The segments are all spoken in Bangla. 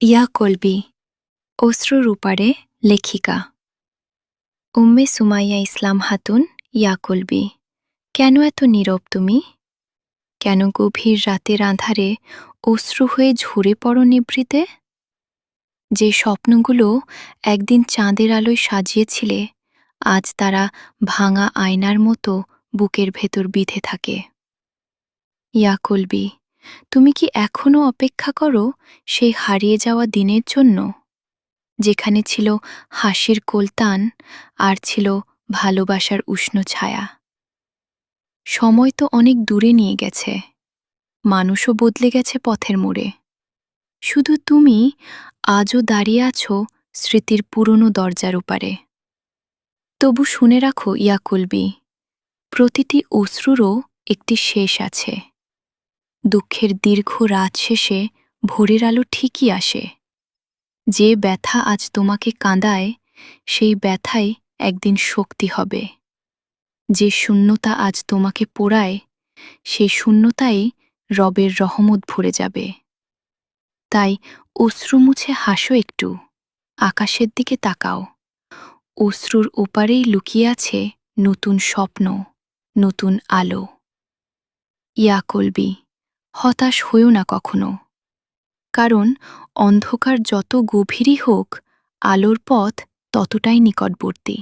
ইয়া কলবি, অশ্রুর উপারে লেখিকা উম্মে সুমাইয়া ইসলাম খাতুন। ইয়া কলবি, কেন এত নীরব তুমি? কেন গভীর রাতের আঁধারে অশ্রু হয়ে ঝরে পড়ো নিভৃতে? যে স্বপ্নগুলো একদিন চাঁদের আলোয় সাজিয়েছিলে, আজ তারা ভাঙা আয়নার মতো বুকের ভেতর বিঁধে থাকে। ইয়া কলবি, তুমি কি এখনও অপেক্ষা করো সেই হারিয়ে যাওয়া দিনের জন্য, যেখানে ছিল হাসির কোলতান আর ছিল ভালোবাসার উষ্ণ ছায়া? সময় তো অনেক দূরে নিয়ে গেছে, মানুষও বদলে গেছে পথের মোড়ে। শুধু তুমি আজও দাঁড়িয়ে আছো স্মৃতির পুরনো দরজার ওপারে। তবু শুনে রাখো ইয়া কলবি, প্রতিটি অশ্রুরও একটি শেষ আছে। দুঃখের দীর্ঘ রাত শেষে ভোরের আলো ঠিকই আসে। যে ব্যথা আজ তোমাকে কাঁদায়, সেই ব্যথাই একদিন শক্তি হবে। যে শূন্যতা আজ তোমাকে পোড়ায়, সেই শূন্যতাই রবের রহমত ভরে যাবে। তাই অশ্রু মুছে হাসো একটু, আকাশের দিকে তাকাও। অশ্রুর ওপারেই লুকিয়ে আছে নতুন স্বপ্ন, নতুন আলো। ইয়া কলবি, হতাশ হইও না কখনো, কারণ অন্ধকার যত গভীরই হোক, আলোর পথ ততটাই নিকটবর্তী।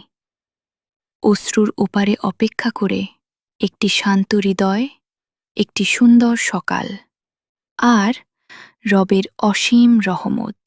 অশ্রুর ওপারে অপেক্ষা করে একটি শান্ত হৃদয়, একটি সুন্দর সকাল, আর রবের অসীম রহমত।